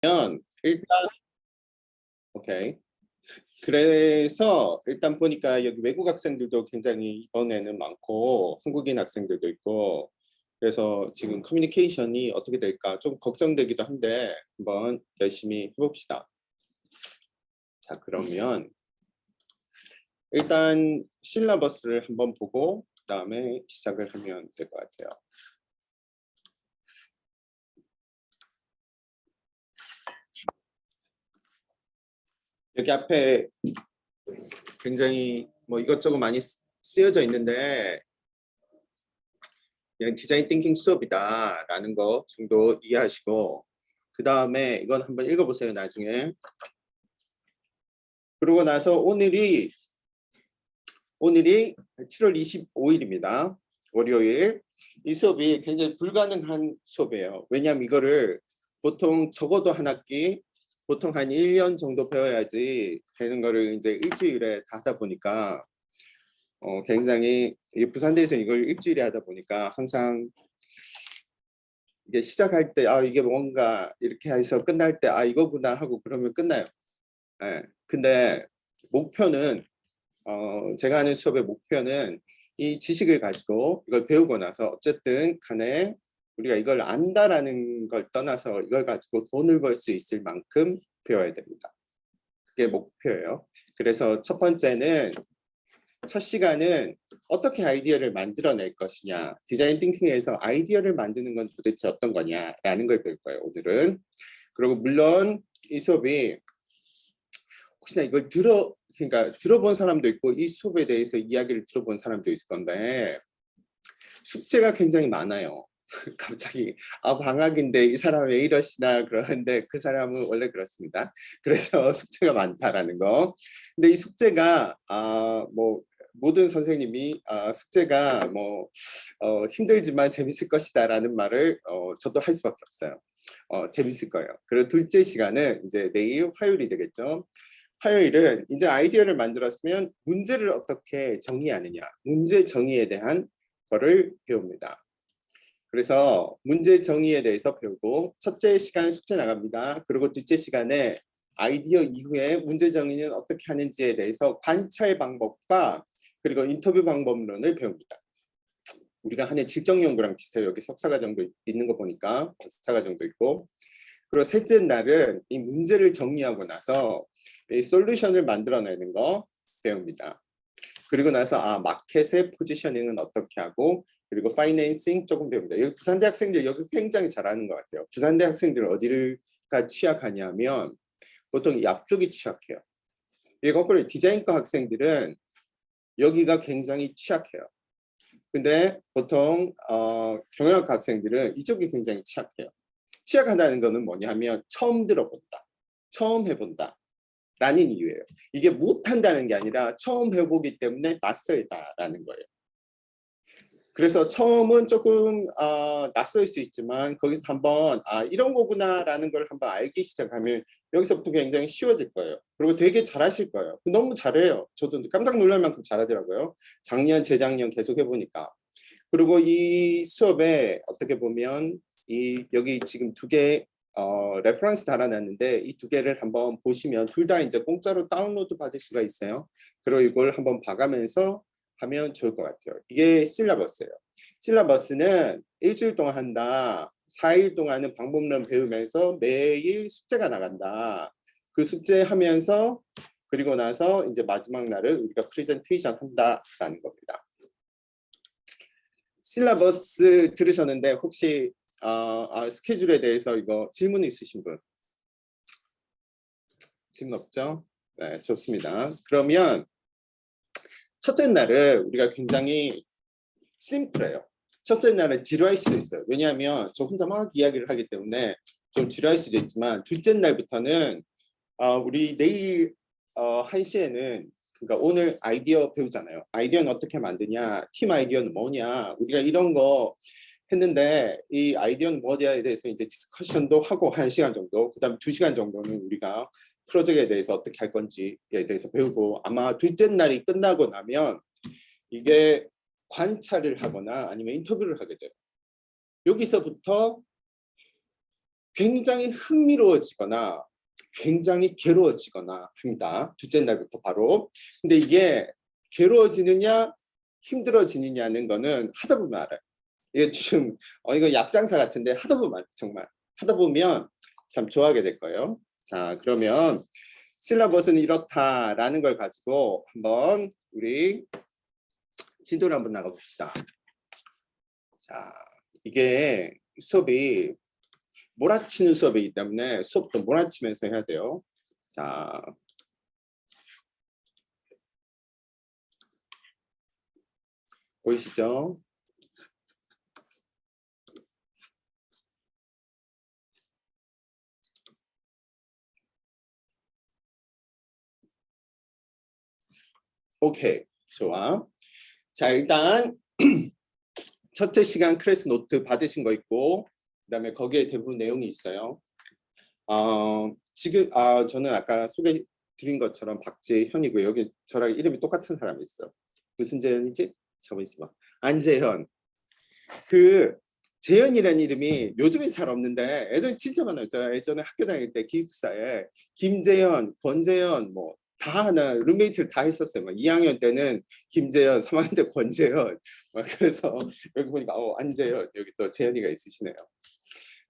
일단 오케이. 그래서 일단 보니까 여기 외국 학생들도 굉장히 이번에는 많고 한국인 학생들도 있고 그래서 지금 커뮤니케이션이 어떻게 될까 좀 걱정되기도 한데 한번 열심히 해봅시다. 자, 그러면 일단 실러버스를 한번 보고 그다음에 시작을 하면 될 것 같아요. 여기 앞에 굉장히 뭐 이것저것 많이 쓰여져 있는데 그냥 디자인 띵킹 수업이다라는 거 정도 이해하시고 그 다음에 이건 한번 읽어보세요. 나중에. 그러고 나서 오늘이 7월 25일입니다. 월요일. 이 수업이 굉장히 불가능한 수업이에요. 왜냐하면 이거를 보통 적어도 한 학기 보통 한 1년 정도 배워야지 되는 거를 이제 일주일에 다 하다 보니까 굉장히 부산대에서 이걸 일주일에 하다 보니까 항상 이게 시작할 때 이게 뭔가 이렇게 해서 끝날 때 이거구나 하고 그러면 끝나요. 네. 근데 목표는 제가 하는 수업의 목표는 이 지식을 가지고 이걸 배우고 나서 어쨌든 간에 우리가 이걸 안다라는 걸 떠나서 이걸 가지고 돈을 벌 수 있을 만큼 배워야 됩니다. 그게 목표예요. 그래서 첫 번째는 첫 시간은 어떻게 아이디어를 만들어낼 것이냐, 디자인 띵킹에서 아이디어를 만드는 건 도대체 어떤 거냐라는 걸 배울 거예요, 오늘은. 그리고 물론 이 수업이 혹시나 이걸 들어본 사람도 있고 이 수업에 대해서 이야기를 들어본 사람도 있을 건데 숙제가 굉장히 많아요. 갑자기 방학인데 이 사람 왜 이러시나 그러는데 그 사람은 원래 그렇습니다. 그래서 숙제가 많다라는 거. 근데 이 숙제가 뭐 모든 선생님이 숙제가 뭐 힘들지만 재밌을 것이다라는 말을 저도 할 수밖에 없어요. 재밌을 거예요. 그리고 둘째 시간은 이제 내일 화요일이 되겠죠. 화요일은 이제 아이디어를 만들었으면 문제를 어떻게 정의하느냐, 문제 정의에 대한 거를 배웁니다. 그래서 문제 정의에 대해서 배우고 첫째 시간 숙제 나갑니다. 그리고 둘째 시간에 아이디어 이후에 문제 정의는 어떻게 하는지에 대해서 관찰 방법과 그리고 인터뷰 방법론을 배웁니다. 우리가 하는 질적 연구랑 비슷해요. 여기 석사과정도 있는 거 보니까 석사과정도 있고. 그리고 셋째 날은 이 문제를 정리하고 나서 이 솔루션을 만들어내는 거 배웁니다. 그리고 나서 마켓의 포지셔닝은 어떻게 하고 그리고 파이낸싱 조금 배웁니다. 여기 부산대 학생들 여기 굉장히 잘하는 것 같아요. 부산대 학생들은 어디가 취약하냐면 보통 이 앞쪽이 취약해요. 이 거꾸로 디자인과 학생들은 여기가 굉장히 취약해요. 근데 보통 경영학 학생들은 이쪽이 굉장히 취약해요. 취약하다는 거는 뭐냐면 처음 들어본다, 처음 해본다 라는 이유예요. 이게 못한다는 게 아니라 처음 해보기 때문에 낯설다라는 거예요. 그래서 처음은 조금 낯설 수 있지만 거기서 한번 이런 거구나 라는 걸 한번 알기 시작하면 여기서부터 굉장히 쉬워질 거예요. 그리고 되게 잘하실 거예요. 너무 잘해요. 저도 깜짝 놀랄 만큼 잘하더라고요. 작년, 재작년 계속 해보니까. 그리고 이 수업에 어떻게 보면 여기 지금 두 개 레퍼런스 달아놨는데 이 두 개를 한번 보시면 둘 다 이제 공짜로 다운로드 받을 수가 있어요. 그리고 이걸 한번 봐가면서 하면 좋을 것 같아요. 이게 실러버스예요. 실러버스는 일주일 동안 한다. 4일 동안은 방법론 배우면서 매일 숙제가 나간다. 그 숙제 하면서 그리고 나서 이제 마지막 날은 우리가 프레젠테이션 한다라는 겁니다. 실러버스 들으셨는데 혹시 스케줄에 대해서 이거 질문 있으신 분? 질문 없죠? 네, 좋습니다. 그러면 첫째 날은 우리가 굉장히 심플해요. 첫째 날은 지루할 수도 있어요. 왜냐하면 저 혼자 막 이야기를 하기 때문에 좀 지루할 수도 있지만 둘째 날부터는 우리 내일 1시에는 그러니까 오늘 아이디어 배우잖아요. 아이디어는 어떻게 만드냐, 팀 아이디어는 뭐냐, 우리가 이런 거 했는데 이 아이디어는 뭐냐에 대해서 이제 디스커션도 하고 1시간 정도, 그 다음에 2시간 정도는 우리가 프로젝트에 대해서 어떻게 할 건지에 대해서 배우고 아마 둘째 날이 끝나고 나면 이게 관찰을 하거나 아니면 인터뷰를 하게 돼요. 여기서부터 굉장히 흥미로워지거나 굉장히 괴로워지거나 합니다. 둘째 날부터 바로. 근데 이게 괴로워지느냐 힘들어지느냐는 거는 하다 보면 알아요. 이게 지금 이거 약장사 같은데 하다 보면 정말 하다 보면 참 좋아하게 될 거예요. 자, 그러면 실러버스는 이렇다라는 걸 가지고 한번 우리 지도를 한번 나가 봅시다. 자, 이게 수업이 몰아치는 수업이기 때문에 수업도 몰아치면서 해야 돼요. 자, 보이시죠? 오케이, 좋아. 자, 일단 첫째 시간 클래스 노트 받으신 거 있고, 그다음에 거기에 대부분 내용이 있어요. 지금 저는 아까 소개 드린 것처럼 박재현이고 여기 저랑 이름이 똑같은 사람이 있어. 무슨 재현이지? 잠깐 있어봐. 안재현. 그 재현이라는 이름이 요즘엔 잘 없는데 예전에 진짜 많아요. 제가 예전에 학교 다닐 때 기숙사에 김재현, 권재현 뭐 다 하나 룸메이트를 다 했었어요. 막 2학년 때는 김재현, 3학년 때 권재현. 막 그래서 여기 보니까 안재현 여기 또 재현이가 있으시네요.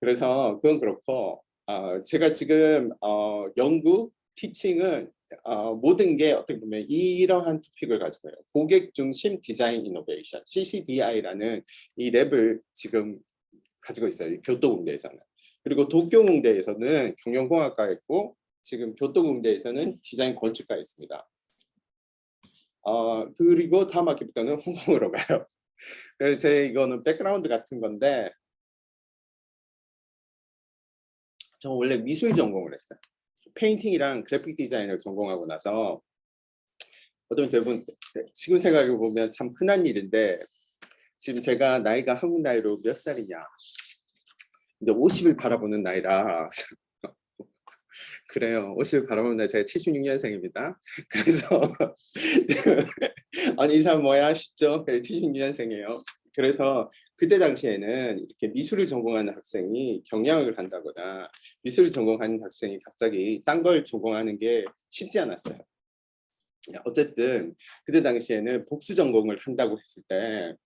그래서 그건 그렇고 제가 지금 연구, 티칭은 모든 게 어떻게 보면 이러한 토픽을 가지고 해요. 고객 중심 디자인 이노베이션, CCDI라는 이 랩을 지금 가지고 있어요. 교토공대에서는. 그리고 도쿄공대에서는 경영공학과가 있고 지금 교토공대에서는 디자인 건축과가 있습니다. 그리고 다음 학기부터는 홍콩으로 가요. 그래서 제 이거는 백그라운드 같은 건데 저 원래 미술 전공을 했어요. 페인팅이랑 그래픽 디자인을 전공하고 나서 어떤 대부분 지금 생각해 보면 참 흔한 일인데 지금 제가 나이가 한국 나이로 몇 살이냐 이제 50을 바라보는 나이라 그래요. 50을 바라보는 나이 제가 76년생입니다. 그래서 아니 이 사람 뭐야 싶죠? 76년생이에요. 그래서 그때 당시에는 이렇게 미술을 전공하는 학생이 경영학을 한다거나 미술을 전공하는 학생이 갑자기 딴 걸 전공하는 게 쉽지 않았어요. 어쨌든 그때 당시에는 복수 전공을 한다고 했을 때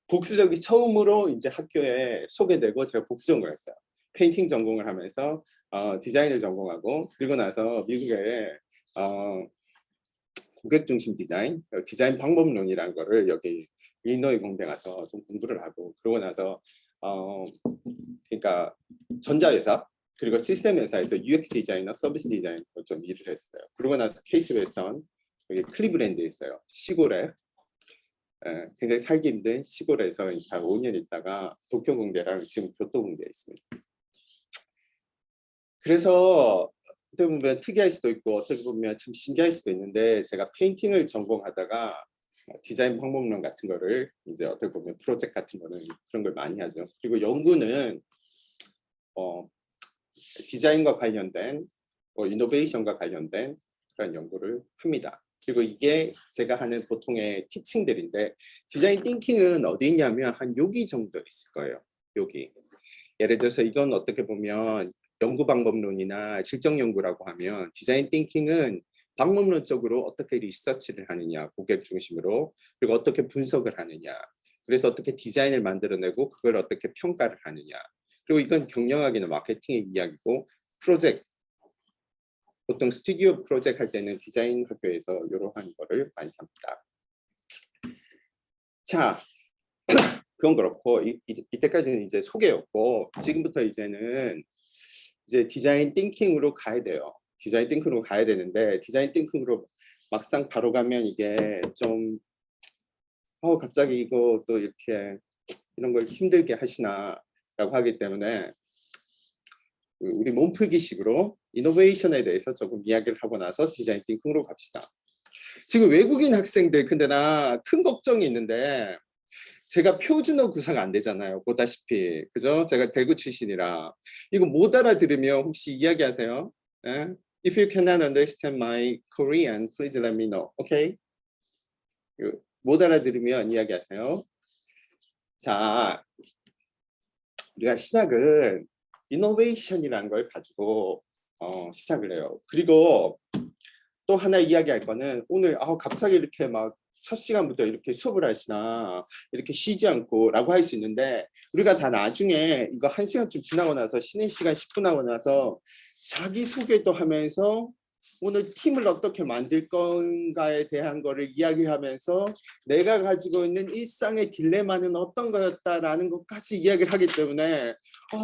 복수적이 처음으로 이제 학교에 소개되고 제가 복수 전공을 했어요. 페인팅 전공을 하면서 디자인을 전공하고 그리고 나서 미국에 고객 중심 디자인, 디자인 방법론이라는 거를 여기 일리노이 공대 가서 좀 공부를 하고 그러고 나서 그러니까 전자회사 그리고 시스템 회사에서 UX 디자이너, 서비스 디자이너 좀 일을 했어요. 그러고 나서 케이스 웨스턴 여기 클리브랜드에 있어요. 시골에 굉장히 살기 힘든 시골에서 한 5년 있다가 도쿄공대랑 지금 교토공대에 있습니다. 그래서 어떻게 보면 특이할 수도 있고 어떻게 보면 참 신기할 수도 있는데 제가 페인팅을 전공하다가 디자인 방법론 같은 거를 이제 어떻게 보면 프로젝트 같은 거는 그런 걸 많이 하죠. 그리고 연구는 디자인과 관련된 이노베이션과 관련된 그런 연구를 합니다. 그리고 이게 제가 하는 보통의 티칭들인데 디자인 띵킹은 어디 있냐면 한 여기 정도 있을 거예요. 여기. 예를 들어서 이건 어떻게 보면 연구 방법론이나 실정 연구라고 하면 디자인 띵킹은 방법론적으로 어떻게 리서치를 하느냐, 고객 중심으로 그리고 어떻게 분석을 하느냐 그래서 어떻게 디자인을 만들어내고 그걸 어떻게 평가를 하느냐 그리고 이건 경영학이나 마케팅의 이야기고 프로젝트 보통 스튜디오 프로젝트 할 때는 디자인 학교에서 이러한 거를 많이 합니다. 자, 그건 그렇고 이때까지는 이제 소개였고 지금부터 이제는 이제 디자인 띵킹으로 가야 돼요. 디자인 띵킹으로 가야 되는데 디자인 띵킹으로 막상 바로 가면 이게 좀 갑자기 이거 또 이렇게 이런 걸 힘들게 하시나 라고 하기 때문에 우리 몸풀기식으로 이노베이션에 대해서 조금 이야기를 하고 나서 디자인 띵킹으로 갑시다. 지금 외국인 학생들 근데 나 큰 걱정이 있는데 제가 표준어 구사가 안 되잖아요. 보다시피 그죠? 제가 대구 출신이라 이거 못 알아들으면 혹시 이야기하세요. 예? If you cannot understand my Korean, please let me know. Okay? 못 알아들으면 이야기하세요. 자, 우리가 시작은 이노베이션이라는 걸 가지고 시작을 해요. 그리고 또 하나 이야기할 거는 오늘 갑자기 이렇게 막 첫 시간부터 이렇게 수업을 하시나 이렇게 쉬지 않고 라고 할 수 있는데 우리가 다 나중에 이거 1시간쯤 지나고 나서 쉬는 시간 10분 하고 나서 자기소개도 하면서 오늘 팀을 어떻게 만들 건가에 대한 거를 이야기하면서 내가 가지고 있는 일상의 딜레마는 어떤 거였다라는 것까지 이야기를 하기 때문에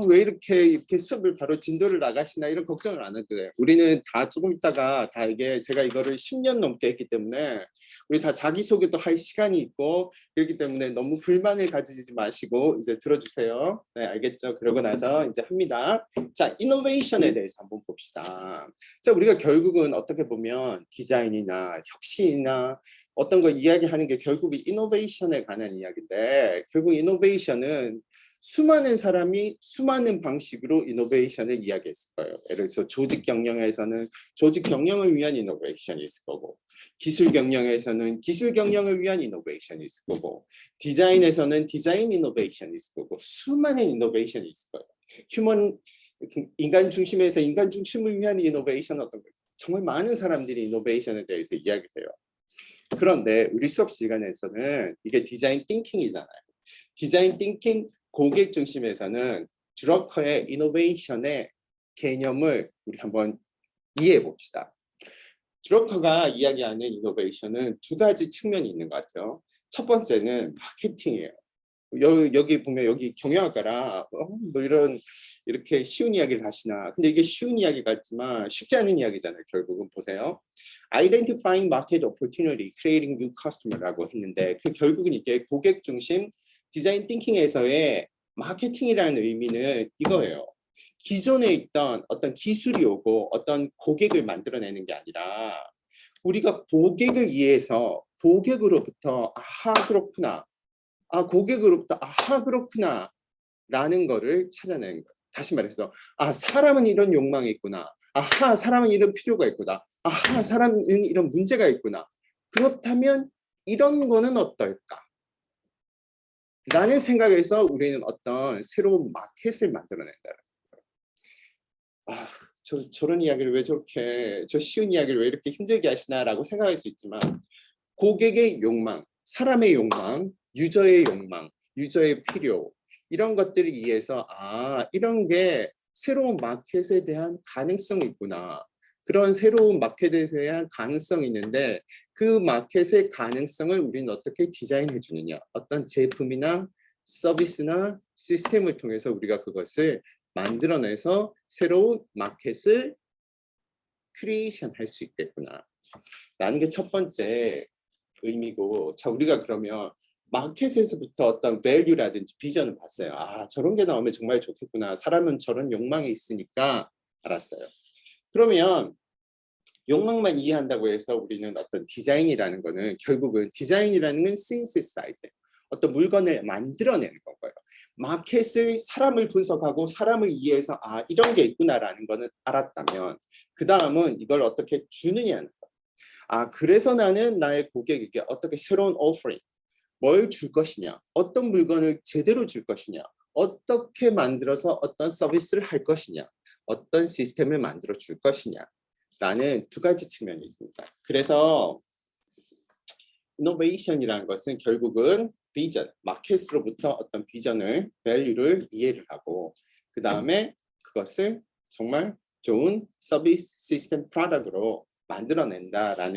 왜 이렇게 수업을 바로 진도를 나가시나 이런 걱정을 안 해도 돼요. 우리는 다 조금 있다가 다 이게 제가 이거를 10년 넘게 했기 때문에 우리 다 자기소개도 할 시간이 있고 그렇기 때문에 너무 불만을 가지지 마시고 이제 들어주세요. 네, 알겠죠? 그러고 나서 이제 합니다. 자, 이노베이션에 대해서 한번 봅시다. 자, 우리가 결국은 어떻게 보면 디자인이나 혁신이나 어떤 걸 이야기하는 게 결국 이노베이션에 관한 이야기인데 결국 이노베이션은 수많은 사람이 수많은 방식으로 이노베이션을 이야기했을 거예요. 예를 들어서 조직 경영에서는 조직 경영을 위한 이노베이션이 있을 거고 기술 경영에서는 기술 경영을 위한 이노베이션이 있을 거고 디자인에서는 디자인 이노베이션이 있을 거고 수많은 이노베이션이 있을 거예요. 인간 중심에서 인간 중심을 위한 이노베이션은 어떤 거예요? 정말 많은 사람들이 이노베이션에 대해서 이야기해요. 그런데 우리 수업 시간에서는 이게 디자인 띵킹이잖아요. 디자인 띵킹 고객 중심에서는 드러커의 이노베이션의 개념을 우리 한번 이해해 봅시다. 드러커가 이야기하는 이노베이션은 두 가지 측면이 있는 것 같아요. 첫 번째는 마케팅이에요. 여기 보면 여기 경영학과라 뭐 이렇게 쉬운 이야기를 하시나. 근데 이게 쉬운 이야기 같지만 쉽지 않은 이야기잖아요. 결국은 보세요. Identifying market opportunity, creating new customer라고 했는데 결국은 이게 고객 중심 디자인 띵킹에서의 마케팅이라는 의미는 이거예요. 기존에 있던 어떤 기술이 오고 어떤 고객을 만들어내는 게 아니라 우리가 고객을 이해해서 고객으로부터 그렇구나. 고객으로부터 그렇구나 라는 거를 찾아내는 거예요. 다시 말해서 사람은 이런 욕망이 있구나. 사람은 이런 필요가 있구나. 사람은 이런 문제가 있구나. 그렇다면 이런 거는 어떨까? 라는 생각에서 우리는 어떤 새로운 마켓을 만들어낸다는 거예요. 저런 이야기를 왜 저렇게 쉬운 이야기를 왜 이렇게 힘들게 하시나라고 생각할 수 있지만 고객의 욕망, 사람의 욕망, 유저의 욕망, 유저의 필요 이런 것들을 이해해서 이런 게 새로운 마켓에 대한 가능성이 있구나. 그런 새로운 마켓에 대한 가능성이 있는데 그 마켓의 가능성을 우리는 어떻게 디자인해 주느냐. 어떤 제품이나 서비스나 시스템을 통해서 우리가 그것을 만들어내서 새로운 마켓을 크리에이션 할 수 있겠구나. 라는 게 첫 번째 의미고 자 우리가 그러면 마켓에서부터 어떤 밸류라든지 비전을 봤어요. 저런 게 나오면 정말 좋겠구나. 사람은 저런 욕망이 있으니까 알았어요. 그러면 욕망만 이해한다고 해서 우리는 어떤 디자인이라는 거는 결국은 디자인이라는 건 synthesize 어떤 물건을 만들어내는 거예요. 마켓을 사람을 분석하고 사람을 이해해서 이런 게 있구나라는 거는 알았다면 그 다음은 이걸 어떻게 주느냐는 거예요. 그래서 나는 나의 고객에게 어떻게 새로운 오퍼링 뭘 줄 것이냐 어떤 물건을 제대로 줄 것이냐 어떻게 만들어서 어떤 서비스를 할 것이냐 어떤 시스템을 만들어 줄 것이냐 라는 두 가지 측면이 있습니다. 그래서 이노베이션이라는 것은 결국은 비전, 마켓으로부터 어떤 비전을, 밸류를 이해를 하고 그 다음에 그것을 정말 좋은 서비스, 시스템, 프로덕트로 만들어낸다라는